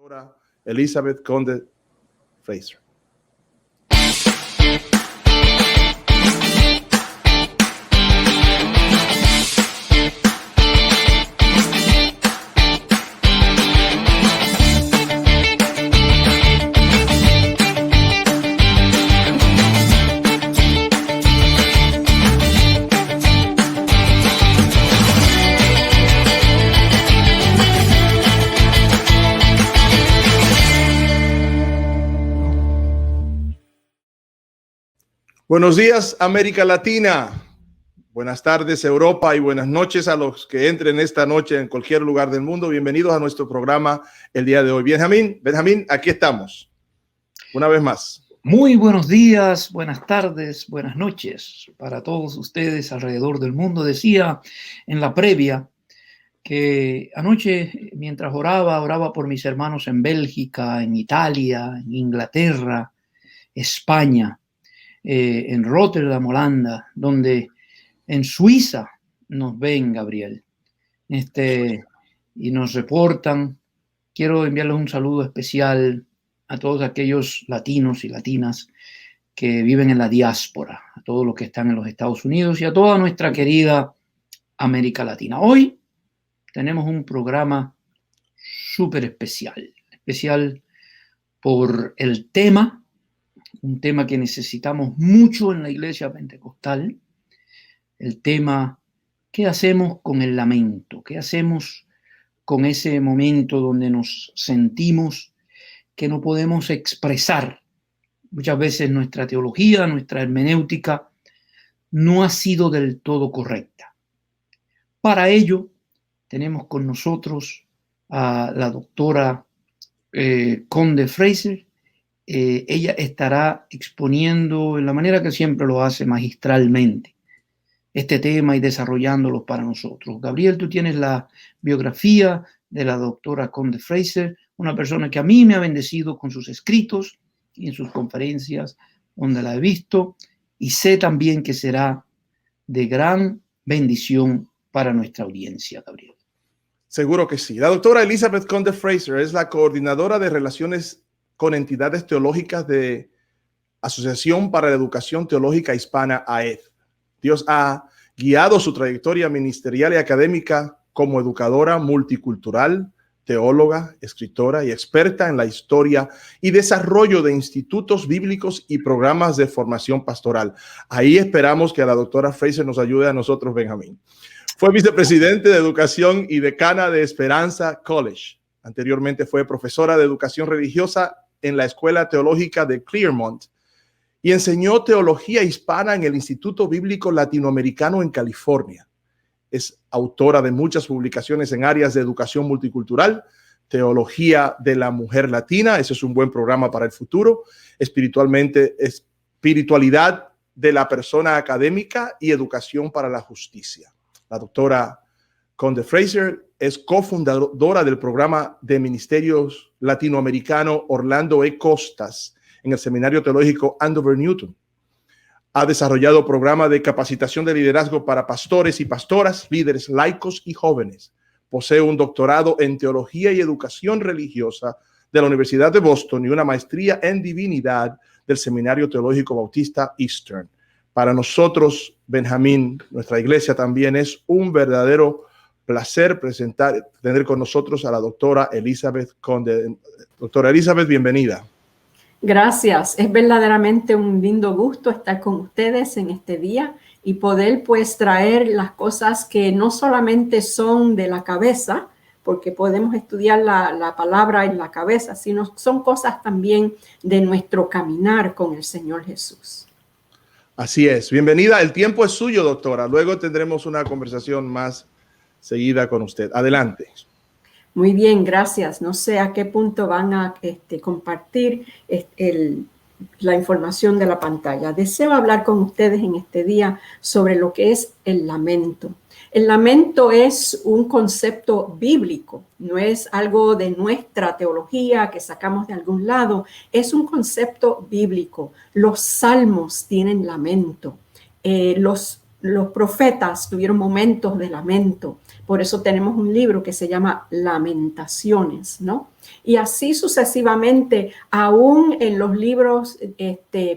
doctora Elizabeth Conde Fraser. Buenos días, América Latina. Buenas tardes, Europa, y buenas noches a los que entren esta noche en cualquier lugar del mundo. Bienvenidos a nuestro programa el día de hoy. Benjamín, aquí estamos una vez más. Muy buenos días, buenas tardes, buenas noches para todos ustedes alrededor del mundo. Decía en la previa que anoche, mientras oraba por mis hermanos en Bélgica, en Italia, en Inglaterra, España, en Rotterdam, Holanda, donde en Suiza nos ven, Gabriel, y nos reportan. Quiero enviarles un saludo especial a todos aquellos latinos y latinas que viven en la diáspora, a todos los que están en los Estados Unidos y a toda nuestra querida América Latina. Hoy tenemos un programa súper especial por el tema, un tema que necesitamos mucho en la iglesia pentecostal, el tema, ¿qué hacemos con el lamento? ¿Qué hacemos con ese momento donde nos sentimos que no podemos expresar? Muchas veces nuestra teología, nuestra hermenéutica no ha sido del todo correcta. Para ello, tenemos con nosotros a la doctora Conde Fraser. Ella estará exponiendo en la manera que siempre lo hace, magistralmente, este tema y desarrollándolo para nosotros. Gabriel, tú tienes la biografía de la doctora Conde Fraser, una persona que a mí me ha bendecido con sus escritos y en sus conferencias donde la he visto, y sé también que será de gran bendición para nuestra audiencia, Gabriel. Seguro que sí. La doctora Elizabeth Conde Fraser es la coordinadora de relaciones con entidades teológicas de Asociación para la Educación Teológica Hispana, AED. Dios ha guiado su trayectoria ministerial y académica como educadora multicultural, teóloga, escritora y experta en la historia y desarrollo de institutos bíblicos y programas de formación pastoral. Ahí esperamos que la doctora Fraser nos ayude a nosotros, Benjamín. Fue vicepresidente de Educación y decana de Esperanza College. Anteriormente fue profesora de educación religiosa en la Escuela Teológica de Claremont y enseñó teología hispana en el Instituto Bíblico Latinoamericano en California. Es autora de muchas publicaciones en áreas de educación multicultural, teología de la mujer latina, ese es un buen programa para el futuro, espiritualidad de la persona académica y educación para la justicia. La doctora Conde Fraser es cofundadora del programa de ministerios latinoamericano Orlando E. Costas en el Seminario Teológico Andover Newton. Ha desarrollado programas de capacitación de liderazgo para pastores y pastoras, líderes laicos y jóvenes. Posee un doctorado en teología y educación religiosa de la Universidad de Boston y una maestría en divinidad del Seminario Teológico Bautista Eastern. Para nosotros, Benjamín, nuestra iglesia también es un verdadero placer tener con nosotros a la doctora Elizabeth Conde. Doctora Elizabeth, bienvenida. Gracias. Es verdaderamente un lindo gusto estar con ustedes en este día y poder pues traer las cosas que no solamente son de la cabeza, porque podemos estudiar la palabra en la cabeza, sino son cosas también de nuestro caminar con el Señor Jesús. Así es. Bienvenida. El tiempo es suyo, doctora. Luego tendremos una conversación más seguida con usted. Adelante. Muy bien, gracias. No sé a qué punto van a compartir la información de la pantalla. Deseo hablar con ustedes en este día sobre lo que es el lamento. El lamento es un concepto bíblico, no es algo de nuestra teología que sacamos de algún lado, es un concepto bíblico. Los salmos tienen lamento. Los los profetas tuvieron momentos de lamento. Por eso tenemos un libro que se llama Lamentaciones, ¿no? Y así sucesivamente, aún en los libros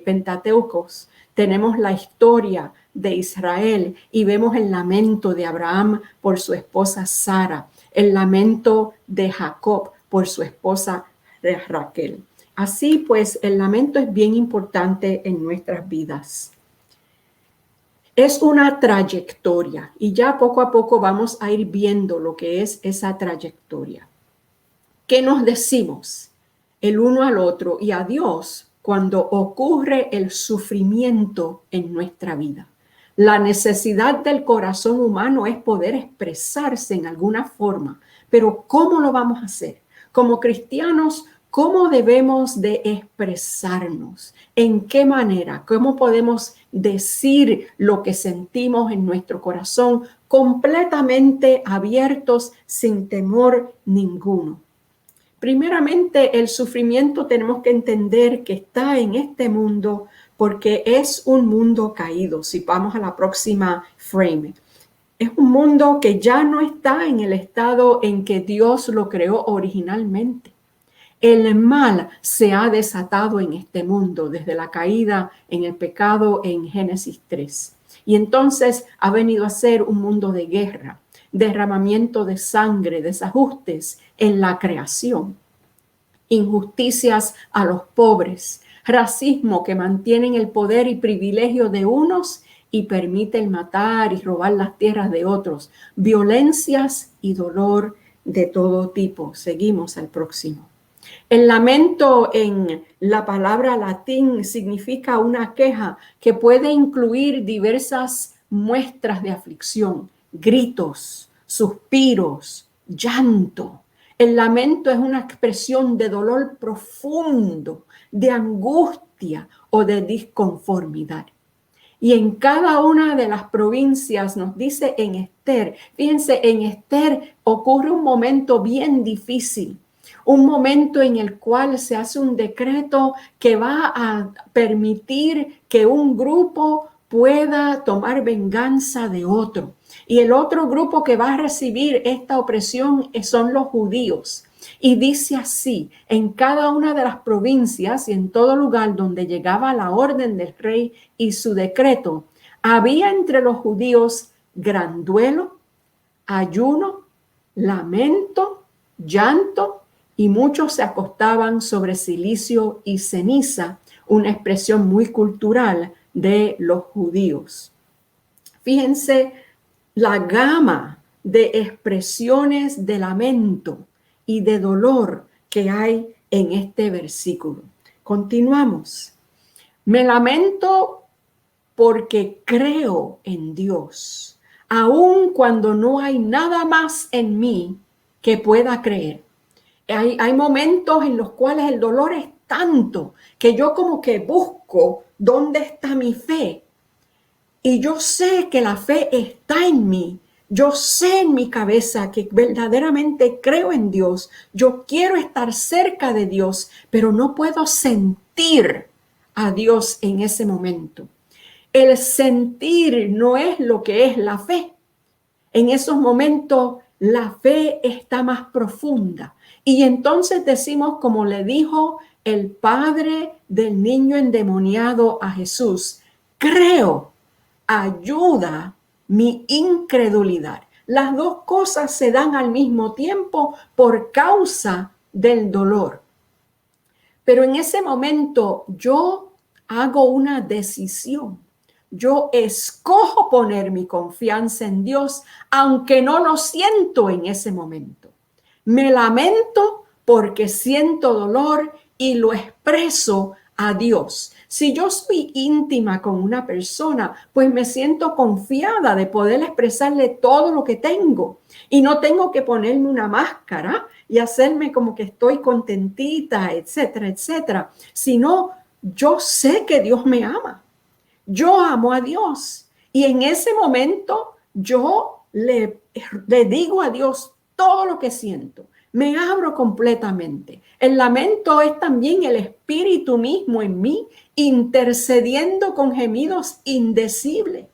pentateucos, tenemos la historia de Israel y vemos el lamento de Abraham por su esposa Sara, el lamento de Jacob por su esposa Raquel. Así pues, el lamento es bien importante en nuestras vidas. Es una trayectoria y ya poco a poco vamos a ir viendo lo que es esa trayectoria. ¿Qué nos decimos el uno al otro y a Dios cuando ocurre el sufrimiento en nuestra vida? La necesidad del corazón humano es poder expresarse en alguna forma, pero ¿cómo lo vamos a hacer? Como cristianos, ¿cómo debemos de expresarnos? ¿En qué manera? ¿Cómo podemos decir lo que sentimos en nuestro corazón completamente abiertos, sin temor ninguno? Primeramente, el sufrimiento tenemos que entender que está en este mundo porque es un mundo caído. Si vamos a la próxima frame, es un mundo que ya no está en el estado en que Dios lo creó originalmente. El mal se ha desatado en este mundo desde la caída en el pecado en Génesis 3. Y entonces ha venido a ser un mundo de guerra, derramamiento de sangre, desajustes en la creación, injusticias a los pobres, racismo que mantienen el poder y privilegio de unos y permiten matar y robar las tierras de otros, violencias y dolor de todo tipo. Seguimos al próximo. El lamento en la palabra latín significa una queja que puede incluir diversas muestras de aflicción, gritos, suspiros, llanto. El lamento es una expresión de dolor profundo, de angustia o de disconformidad. Y en cada una de las provincias nos dice en Esther, fíjense, en Esther ocurre un momento bien difícil. Un momento en el cual se hace un decreto que va a permitir que un grupo pueda tomar venganza de otro. Y el otro grupo que va a recibir esta opresión son los judíos. Y dice así, en cada una de las provincias y en todo lugar donde llegaba la orden del rey y su decreto, había entre los judíos gran duelo, ayuno, lamento, llanto, y muchos se acostaban sobre cilicio y ceniza, una expresión muy cultural de los judíos. Fíjense la gama de expresiones de lamento y de dolor que hay en este versículo. Continuamos. Me lamento porque creo en Dios, aun cuando no hay nada más en mí que pueda creer. Hay momentos en los cuales el dolor es tanto que yo como que busco dónde está mi fe. Y yo sé que la fe está en mí. Yo sé en mi cabeza que verdaderamente creo en Dios. Yo quiero estar cerca de Dios, pero no puedo sentir a Dios en ese momento. El sentir no es lo que es la fe. En esos momentos la fe está más profunda. Y entonces decimos, como le dijo el padre del niño endemoniado a Jesús, creo, ayuda mi incredulidad. Las dos cosas se dan al mismo tiempo por causa del dolor. Pero en ese momento yo hago una decisión. Yo escojo poner mi confianza en Dios, aunque no lo siento en ese momento. Me lamento porque siento dolor y lo expreso a Dios. Si yo soy íntima con una persona, pues me siento confiada de poder expresarle todo lo que tengo y no tengo que ponerme una máscara y hacerme como que estoy contentita, etcétera, etcétera. Sino yo sé que Dios me ama. Yo amo a Dios y en ese momento yo le digo a Dios todo lo que siento. Me abro completamente. El lamento es también el espíritu mismo en mí intercediendo con gemidos indecibles.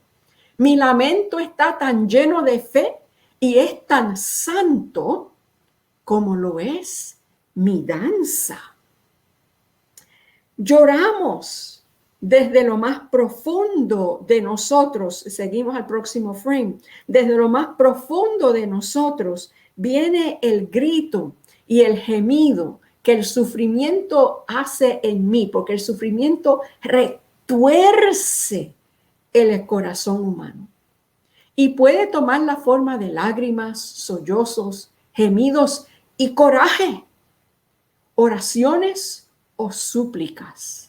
Mi lamento está tan lleno de fe y es tan santo como lo es mi danza. Lloramos desde lo más profundo de nosotros. Seguimos al próximo frame. Desde lo más profundo de nosotros viene el grito y el gemido que el sufrimiento hace en mí, porque el sufrimiento retuerce el corazón humano y puede tomar la forma de lágrimas, sollozos, gemidos y coraje, oraciones o súplicas.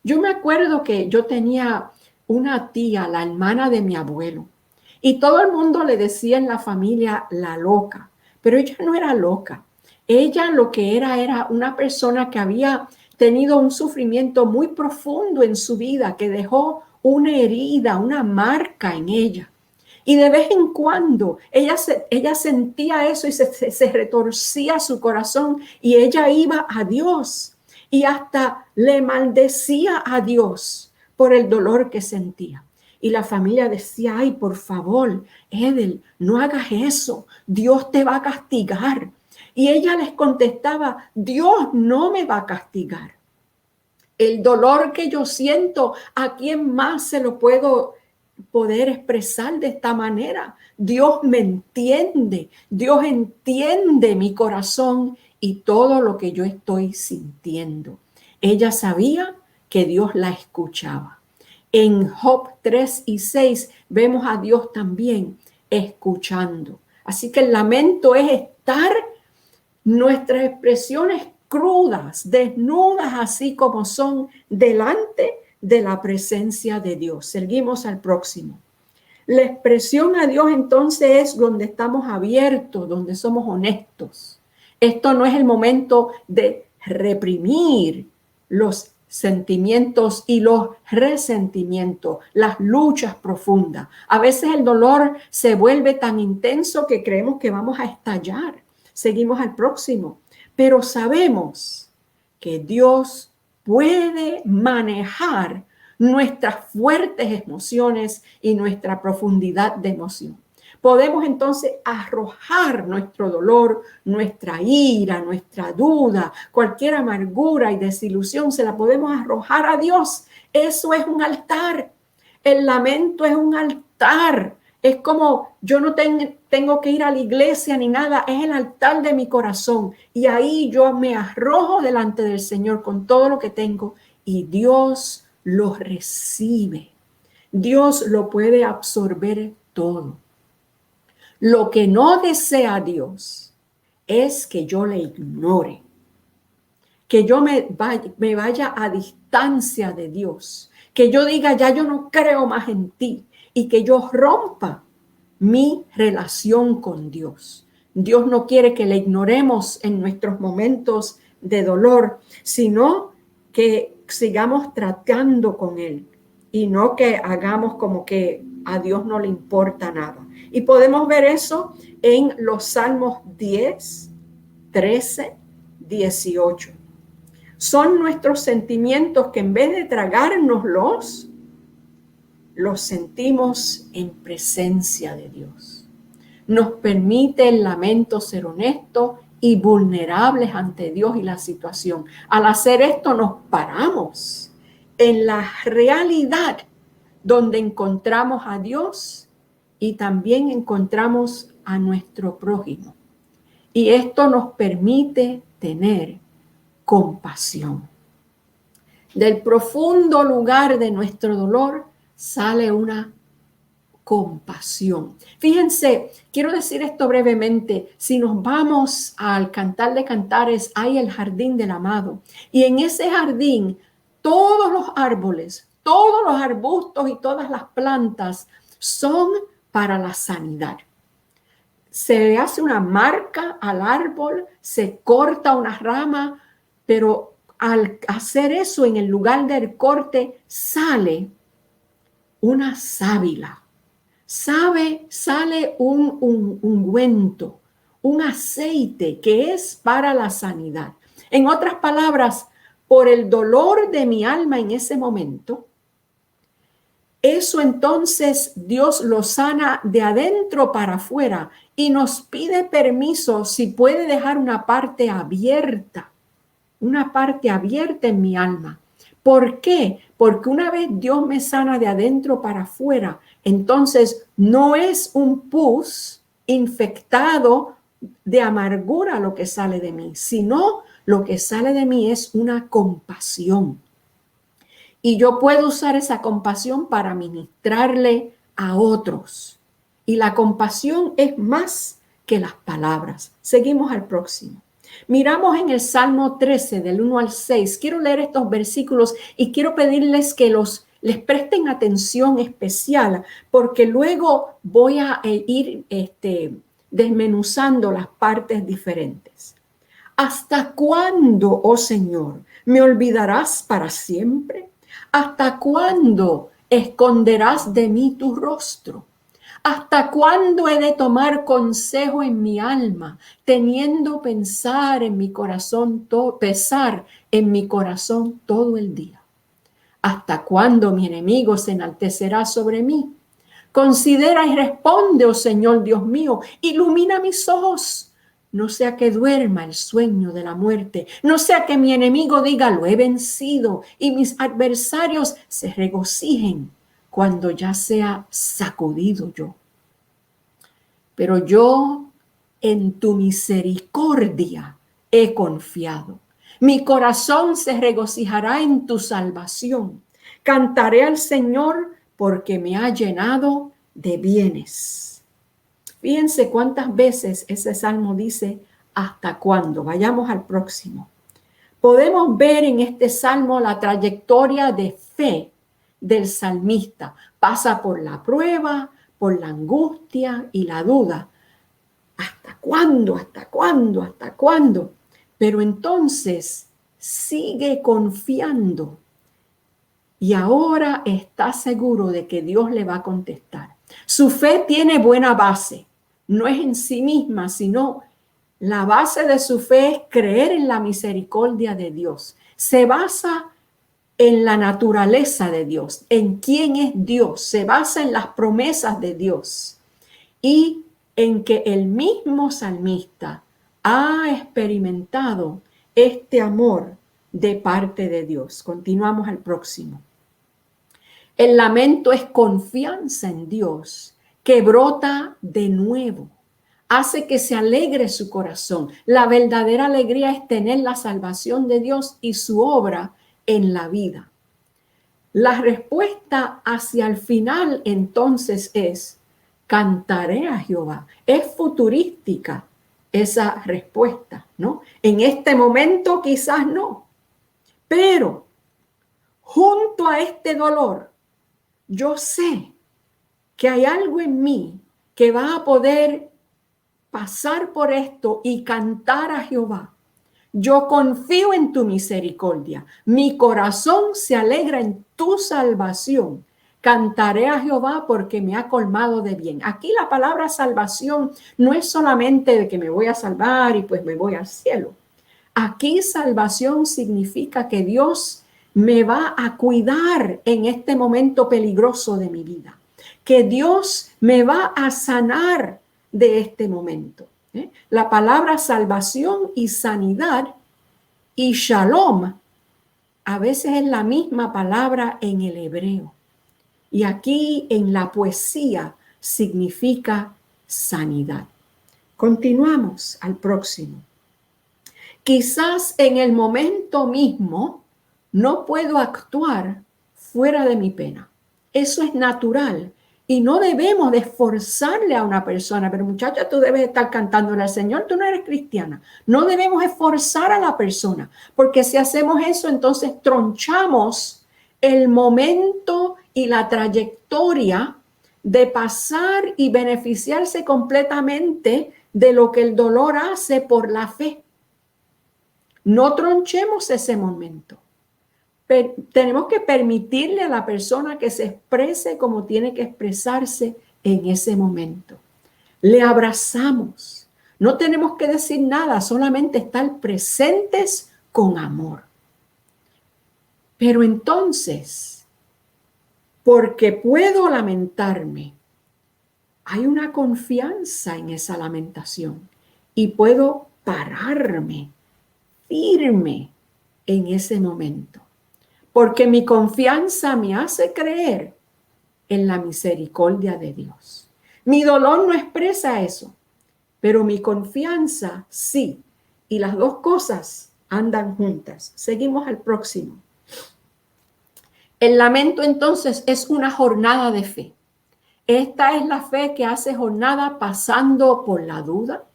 Yo me acuerdo que yo tenía una tía, la hermana de mi abuelo, y todo el mundo le decía en la familia la loca, pero ella no era loca. Ella lo que era una persona que había tenido un sufrimiento muy profundo en su vida, que dejó una herida, una marca en ella. Y de vez en cuando ella sentía eso y se retorcía su corazón y ella iba a Dios y hasta le maldecía a Dios por el dolor que sentía. Y la familia decía, ay, por favor, Edel, no hagas eso, Dios te va a castigar. Y ella les contestaba, Dios no me va a castigar. El dolor que yo siento, ¿a quién más se lo puedo poder expresar de esta manera? Dios me entiende, Dios entiende mi corazón y todo lo que yo estoy sintiendo. Ella sabía que Dios la escuchaba. En Job 3 y 6 vemos a Dios también escuchando. Así que el lamento es estar nuestras expresiones crudas, desnudas así como son, delante de la presencia de Dios. Seguimos al próximo. La expresión a Dios entonces es donde estamos abiertos, donde somos honestos. Esto no es el momento de reprimir los sentimientos y los resentimientos, las luchas profundas. A veces el dolor se vuelve tan intenso que creemos que vamos a estallar. Seguimos al próximo. Pero sabemos que Dios puede manejar nuestras fuertes emociones y nuestra profundidad de emoción. Podemos entonces arrojar nuestro dolor, nuestra ira, nuestra duda, cualquier amargura y desilusión, se la podemos arrojar a Dios. Eso es un altar. El lamento es un altar. Es como yo no tengo que ir a la iglesia ni nada, es el altar de mi corazón. Y ahí yo me arrojo delante del Señor con todo lo que tengo y Dios lo recibe. Dios lo puede absorber todo. Lo que no desea Dios es que yo le ignore, que yo me vaya a distancia de Dios, que yo diga ya yo no creo más en ti y que yo rompa mi relación con Dios. Dios no quiere que le ignoremos en nuestros momentos de dolor, sino que sigamos tratando con Él y no que hagamos como que a Dios no le importa nada. Y podemos ver eso en los Salmos 10, 13, 18. Son nuestros sentimientos que en vez de tragárnoslos, los sentimos en presencia de Dios. Nos permite el lamento ser honesto y vulnerables ante Dios y la situación. Al hacer esto nos paramos en la realidad donde encontramos a Dios y también encontramos a nuestro prójimo. Y esto nos permite tener compasión. Del profundo lugar de nuestro dolor sale una compasión. Fíjense, quiero decir esto brevemente. Si nos vamos al Cantar de Cantares, hay el jardín del amado. Y en ese jardín, todos los árboles, todos los arbustos y todas las plantas son para la sanidad. Se hace una marca al árbol, se corta una rama, pero al hacer eso en el lugar del corte sale una sábila. Sale un ungüento, un aceite que es para la sanidad. En otras palabras, por el dolor de mi alma en ese momento, Eso entonces Dios lo sana de adentro para afuera y nos pide permiso si puede dejar una parte abierta en mi alma. ¿Por qué? Porque una vez Dios me sana de adentro para afuera, entonces no es un pus infectado de amargura lo que sale de mí, sino lo que sale de mí es una compasión. Y yo puedo usar esa compasión para ministrarle a otros. Y la compasión es más que las palabras. Seguimos al próximo. Miramos en el Salmo 13, del 1 al 6. Quiero leer estos versículos y quiero pedirles que les presten atención especial, porque luego voy a ir desmenuzando las partes diferentes. ¿Hasta cuándo, oh Señor, me olvidarás para siempre? ¿Hasta cuándo esconderás de mí tu rostro? ¿Hasta cuándo he de tomar consejo en mi alma, teniendo pesar en mi corazón todo el día? ¿Hasta cuándo mi enemigo se enaltecerá sobre mí? Considera y responde, oh Señor Dios mío, ilumina mis ojos. No sea que duerma el sueño de la muerte, no sea que mi enemigo diga lo he vencido y mis adversarios se regocijen cuando ya sea sacudido yo. Pero yo en tu misericordia he confiado. Mi corazón se regocijará en tu salvación. Cantaré al Señor porque me ha llenado de bienes. Fíjense cuántas veces ese salmo dice ¿hasta cuándo? Vayamos al próximo. Podemos ver en este salmo la trayectoria de fe del salmista. Pasa por la prueba, por la angustia y la duda. ¿Hasta cuándo? ¿Hasta cuándo? ¿Hasta cuándo? Pero entonces sigue confiando y ahora está seguro de que Dios le va a contestar. Su fe tiene buena base. No es en sí misma, sino la base de su fe es creer en la misericordia de Dios. Se basa en la naturaleza de Dios, en quién es Dios. Se basa en las promesas de Dios y en que el mismo salmista ha experimentado este amor de parte de Dios. Continuamos al próximo. El lamento es confianza en Dios que brota de nuevo, hace que se alegre su corazón. La verdadera alegría es tener la salvación de Dios y su obra en la vida. La respuesta hacia el final entonces es, cantaré a Jehová. Es futurística esa respuesta, ¿no? En este momento quizás no, pero junto a este dolor, yo sé que hay algo en mí que va a poder pasar por esto y cantar a Jehová. Yo confío en tu misericordia. Mi corazón se alegra en tu salvación. Cantaré a Jehová porque me ha colmado de bien. Aquí la palabra salvación no es solamente de que me voy a salvar y pues me voy al cielo. Aquí salvación significa que Dios me va a cuidar en este momento peligroso de mi vida. Que Dios me va a sanar de este momento. La palabra salvación y sanidad y shalom a veces es la misma palabra en el hebreo. Y aquí en la poesía significa sanidad. Continuamos al próximo. Quizás en el momento mismo no puedo actuar fuera de mi pena. Eso es natural. Y no debemos de esforzarle a una persona, pero muchacha, tú debes estar cantándole al Señor, tú no eres cristiana. No debemos esforzar a la persona, porque si hacemos eso, entonces tronchamos el momento y la trayectoria de pasar y beneficiarse completamente de lo que el dolor hace por la fe. No tronchemos ese momento. Tenemos que permitirle a la persona que se exprese como tiene que expresarse en ese momento. Le abrazamos. No tenemos que decir nada, solamente estar presentes con amor. Pero entonces, porque puedo lamentarme. Hay una confianza en esa lamentación y puedo pararme firme en ese momento, porque mi confianza me hace creer en la misericordia de Dios. Mi dolor no expresa eso, pero mi confianza sí. Y las dos cosas andan juntas. Seguimos al próximo. El lamento entonces es una jornada de fe. Esta es la fe que hace jornada pasando por la duda,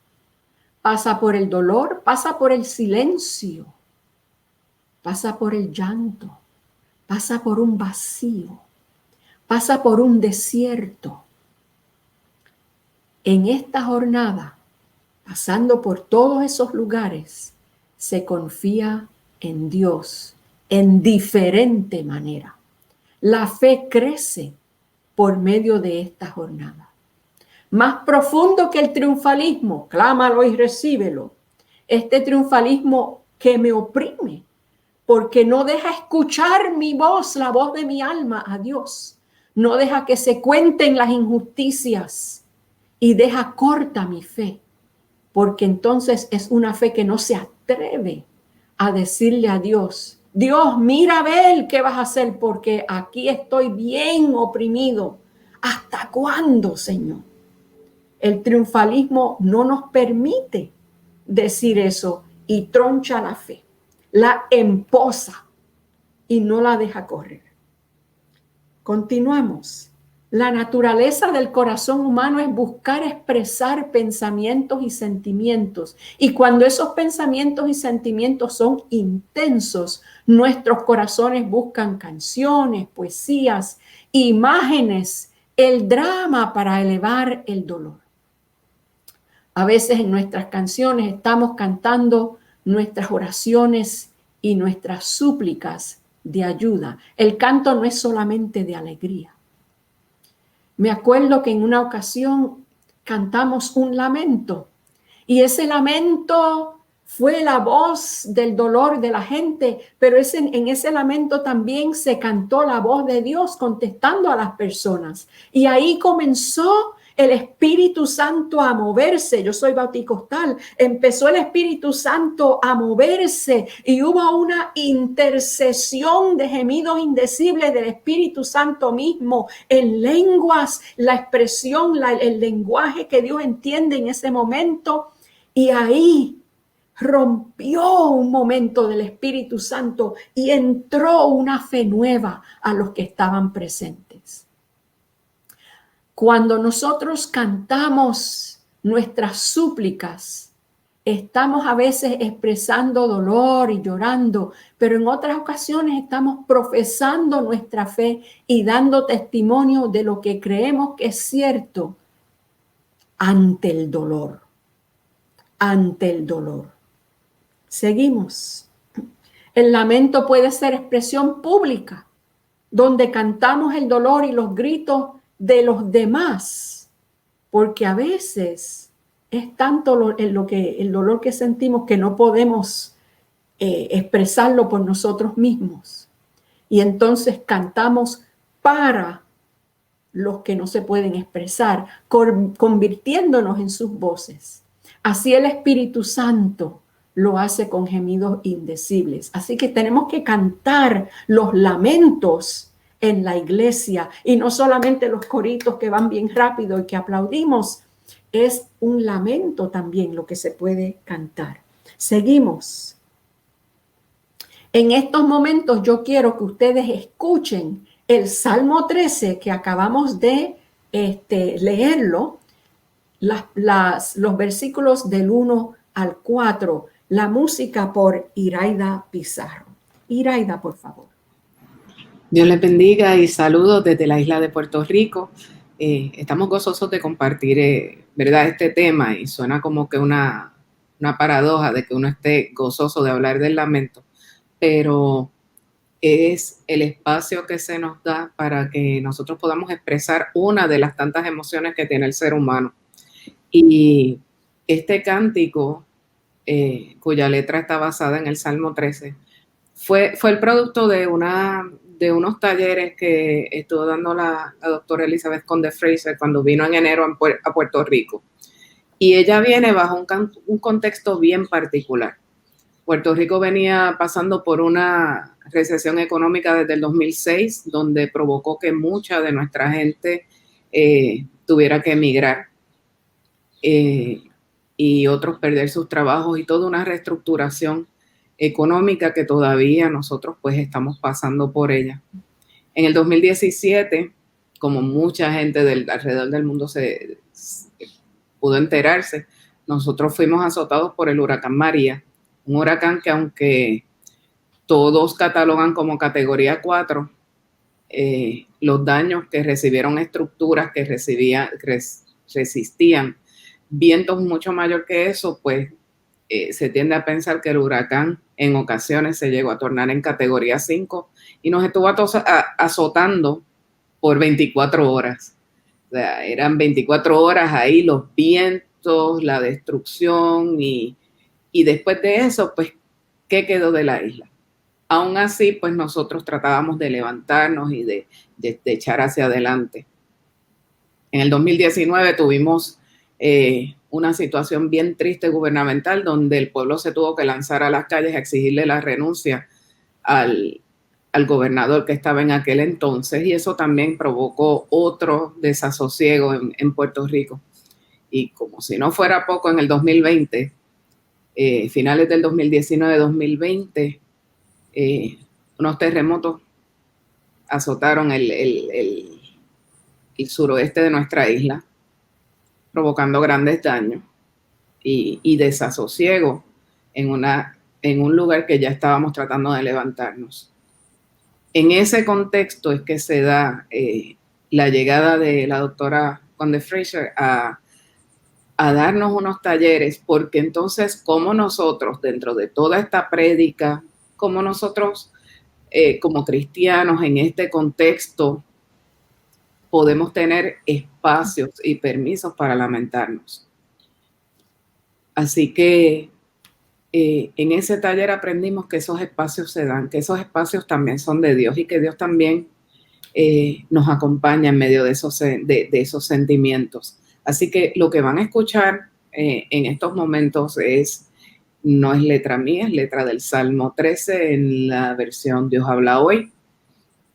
pasa por el dolor, pasa por el silencio, pasa por el llanto, pasa por un vacío, pasa por un desierto. En esta jornada, pasando por todos esos lugares, se confía en Dios en diferente manera. La fe crece por medio de esta jornada. Más profundo que el triunfalismo, clámalo y recíbelo. Este triunfalismo que me oprime, porque no deja escuchar mi voz, la voz de mi alma a Dios. No deja que se cuenten las injusticias y deja corta mi fe, porque entonces es una fe que no se atreve a decirle a Dios, Dios, mira a ver qué vas a hacer, porque aquí estoy bien oprimido. ¿Hasta cuándo, Señor? El triunfalismo no nos permite decir eso y troncha la fe, la emposa y no la deja correr. Continuamos. La naturaleza del corazón humano es buscar expresar pensamientos y sentimientos. Y cuando esos pensamientos y sentimientos son intensos, nuestros corazones buscan canciones, poesías, imágenes, el drama para elevar el dolor. A veces en nuestras canciones estamos cantando nuestras oraciones y nuestras súplicas de ayuda. El canto no es solamente de alegría. Me acuerdo que en una ocasión cantamos un lamento y ese lamento fue la voz del dolor de la gente, pero en ese lamento también se cantó la voz de Dios contestando a las personas. Y ahí comenzó el Espíritu Santo a moverse. Yo soy bauticostal. Empezó el Espíritu Santo a moverse y hubo una intercesión de gemidos indecibles del Espíritu Santo mismo en lenguas, la expresión, el lenguaje que Dios entiende en ese momento. Y ahí rompió un momento del Espíritu Santo y entró una fe nueva a los que estaban presentes. Cuando nosotros cantamos nuestras súplicas, estamos a veces expresando dolor y llorando, pero en otras ocasiones estamos profesando nuestra fe y dando testimonio de lo que creemos que es cierto ante el dolor. Ante el dolor. Seguimos. El lamento puede ser expresión pública, donde cantamos el dolor y los gritos de los demás, porque a veces es tanto el dolor que sentimos que no podemos expresarlo por nosotros mismos. Y entonces cantamos para los que no se pueden expresar, convirtiéndonos en sus voces. Así el Espíritu Santo lo hace con gemidos indecibles. Así que tenemos que cantar los lamentos en la iglesia y no solamente los coritos que van bien rápido y que aplaudimos. Es un lamento también lo que se puede cantar. Seguimos. En estos momentos yo quiero que ustedes escuchen el Salmo 13 que acabamos de leerlo, los versículos del 1 al 4, la música por Iraida Pizarro. Iraida, por favor. Dios les bendiga y saludos desde la isla de Puerto Rico. Estamos gozosos de compartir, ¿verdad?, este tema y suena como que una paradoja de que uno esté gozoso de hablar del lamento, pero es el espacio que se nos da para que nosotros podamos expresar una de las tantas emociones que tiene el ser humano. Y este cántico, cuya letra está basada en el Salmo 13, fue el producto de de unos talleres que estuvo dando la doctora Elizabeth Conde Fraser cuando vino en enero a Puerto Rico. Y ella viene bajo un contexto bien particular. Puerto Rico venía pasando por una recesión económica desde el 2006, donde provocó que mucha de nuestra gente tuviera que emigrar y otros perder sus trabajos y toda una reestructuración económica que todavía nosotros pues estamos pasando por ella. En el 2017, como mucha gente alrededor del mundo se pudo enterarse, nosotros fuimos azotados por el huracán María, un huracán que aunque todos catalogan como categoría 4, los daños que recibieron estructuras que resistían vientos mucho mayor que eso, pues se tiende a pensar que el huracán en ocasiones se llegó a tornar en categoría 5 y nos estuvo azotando por 24 horas. O sea, eran 24 horas ahí los vientos, la destrucción y después de eso, pues, ¿qué quedó de la isla? Aún así, pues nosotros tratábamos de levantarnos y de echar hacia adelante. En el 2019 tuvimos una situación bien triste gubernamental donde el pueblo se tuvo que lanzar a las calles a exigirle la renuncia al gobernador que estaba en aquel entonces, y eso también provocó otro desasosiego en Puerto Rico. Y como si no fuera poco, en el 2020, finales del 2019-2020, unos terremotos azotaron el suroeste de nuestra isla, provocando grandes daños y desasosiego en un lugar que ya estábamos tratando de levantarnos. En ese contexto es que se da la llegada de la doctora Conde Fraser a darnos unos talleres, porque entonces, como nosotros, dentro de toda esta prédica, como nosotros, como cristianos en este contexto, podemos tener espacios y permisos para lamentarnos. Así que en ese taller aprendimos que esos espacios se dan, que esos espacios también son de Dios y que Dios también nos acompaña en medio de esos sentimientos. Así que lo que van a escuchar en estos momentos no es letra mía, es letra del Salmo 13 en la versión Dios habla hoy.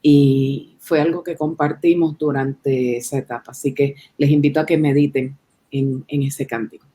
Y fue algo que compartimos durante esa etapa. Así que les invito a que mediten en ese cántico.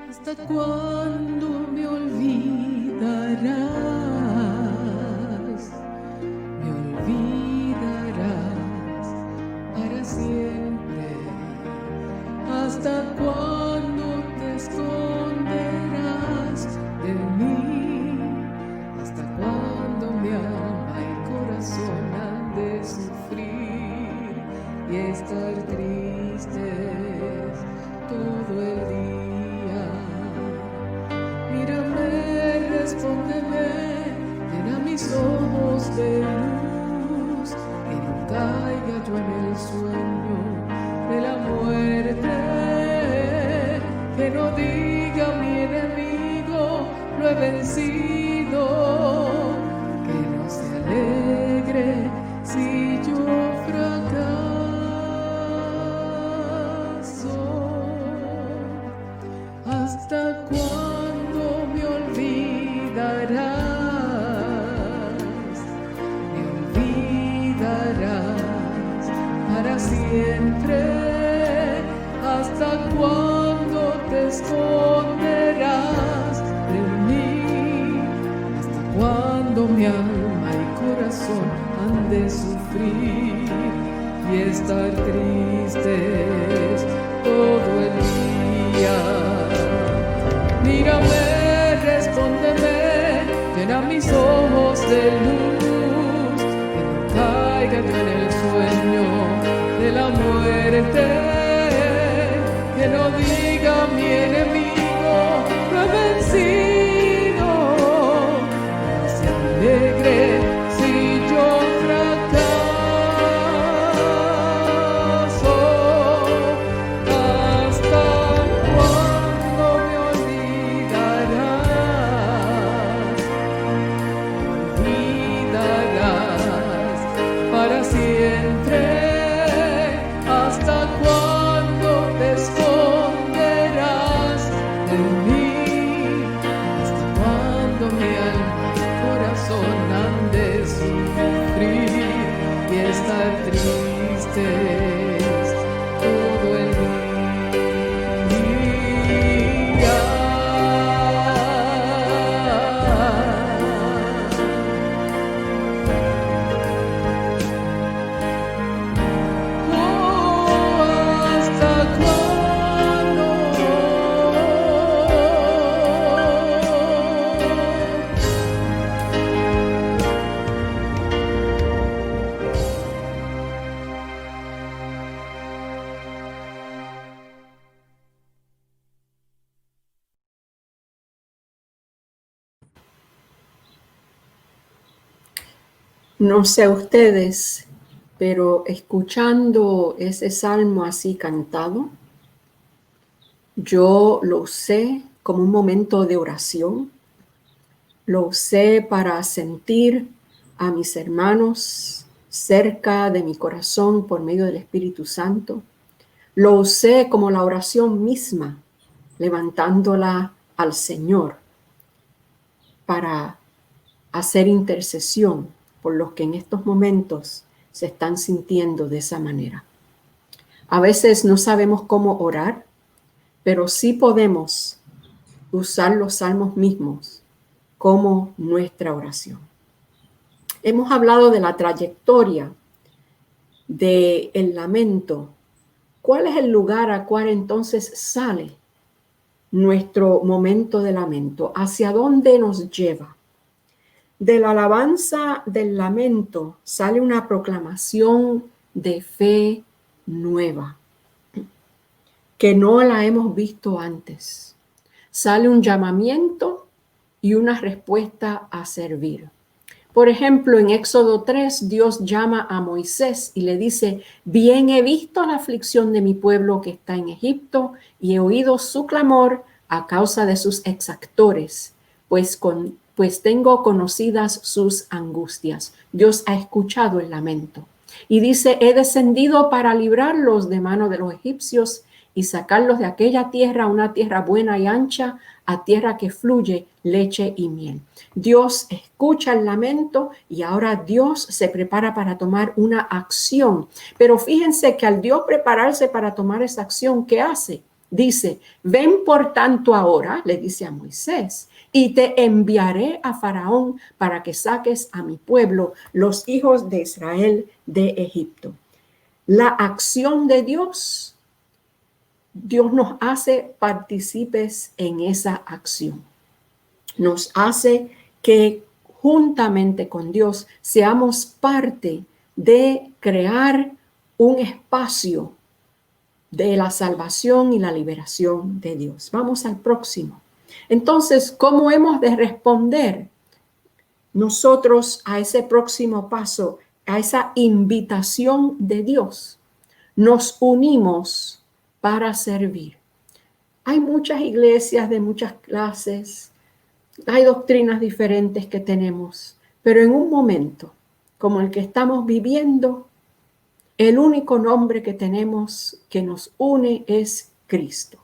¿Hasta cuándo me olvidarás? Me olvidarás para siempre. ¿Hasta cuándo te esconderás de mí? ¿Hasta cuándo mi alma y corazón han de sufrir y estar tristes todo el día? Mírame, respóndeme, llena mis ojos de luz, que no caiga yo en el sueño de la muerte, que no diga mi enemigo, lo he vencido, que no se alegre si yo fracaso. ¿Hasta cuándo me olvidarás? Me olvidarás para siempre. ¿Hasta cuándo te esconderás de mí? ¿Hasta cuándo mi alma y corazón han de sufrir y estar tristes todo el día? Mírame, respóndeme, mis ojos de luz, que no caiga yo en el sueño de la muerte, que no diga mi enemigo, no he vencido, que se alegre si yo fracaso. ¿Hasta cuándo me olvidarás? Para siempre. ¿Hasta cuándo te esconderás de mí? ¿Hasta cuándo mi alma y corazón han de sufrir y estar tristes todo el día? No sé ustedes, pero escuchando ese salmo así cantado, yo lo usé como un momento de oración. Lo usé para sentir a mis hermanos cerca de mi corazón por medio del Espíritu Santo. Lo usé como la oración misma, levantándola al Señor para hacer intercesión por los que en estos momentos se están sintiendo de esa manera. A veces no sabemos cómo orar, pero sí podemos usar los salmos mismos como nuestra oración. Hemos hablado de la trayectoria del lamento. ¿Cuál es el lugar a cual entonces sale nuestro momento de lamento? ¿Hacia dónde nos lleva? De la alabanza del lamento sale una proclamación de fe nueva, que no la hemos visto antes. Sale un llamamiento y una respuesta a servir. Por ejemplo, en Éxodo 3, Dios llama a Moisés y le dice: bien he visto la aflicción de mi pueblo que está en Egipto y he oído su clamor a causa de sus exactores, pues tengo conocidas sus angustias. Dios ha escuchado el lamento. Y dice: he descendido para librarlos de mano de los egipcios y sacarlos de aquella tierra, una tierra buena y ancha, a tierra que fluye leche y miel. Dios escucha el lamento y ahora Dios se prepara para tomar una acción. Pero fíjense que al Dios prepararse para tomar esa acción, ¿qué hace? Dice: ven por tanto ahora, le dice a Moisés, y te enviaré a Faraón para que saques a mi pueblo, los hijos de Israel, de Egipto. La acción de Dios nos hace partícipes en esa acción. Nos hace que juntamente con Dios seamos parte de crear un espacio de la salvación y la liberación de Dios. Vamos al próximo. Entonces, ¿cómo hemos de responder nosotros a ese próximo paso, a esa invitación de Dios? Nos unimos para servir. Hay muchas iglesias de muchas clases, hay doctrinas diferentes que tenemos, pero en un momento como el que estamos viviendo, el único nombre que tenemos que nos une es Cristo.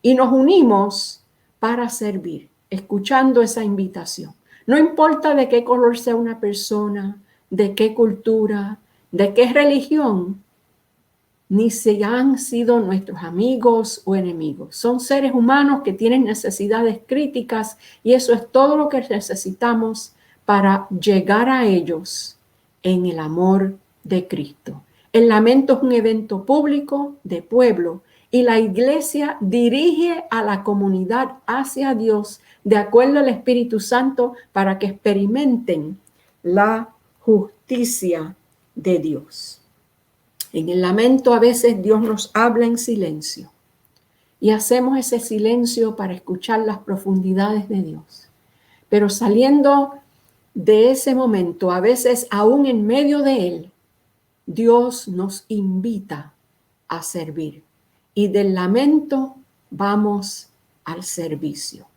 Y nos unimos para servir, escuchando esa invitación. No importa de qué color sea una persona, de qué cultura, de qué religión, ni si han sido nuestros amigos o enemigos. Son seres humanos que tienen necesidades críticas y eso es todo lo que necesitamos para llegar a ellos en el amor de Cristo. El lamento es un evento público de pueblo y la iglesia dirige a la comunidad hacia Dios de acuerdo al Espíritu Santo para que experimenten la justicia de Dios. En el lamento a veces Dios nos habla en silencio y hacemos ese silencio para escuchar las profundidades de Dios. Pero saliendo de ese momento, a veces aún en medio de él, Dios nos invita a servir. Y del lamento vamos al servicio.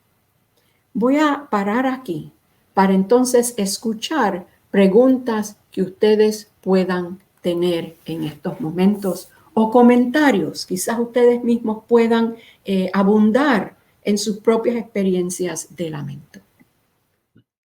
Voy a parar aquí para entonces escuchar preguntas que ustedes puedan tener en estos momentos o comentarios. Quizás ustedes mismos puedan abundar en sus propias experiencias de lamento.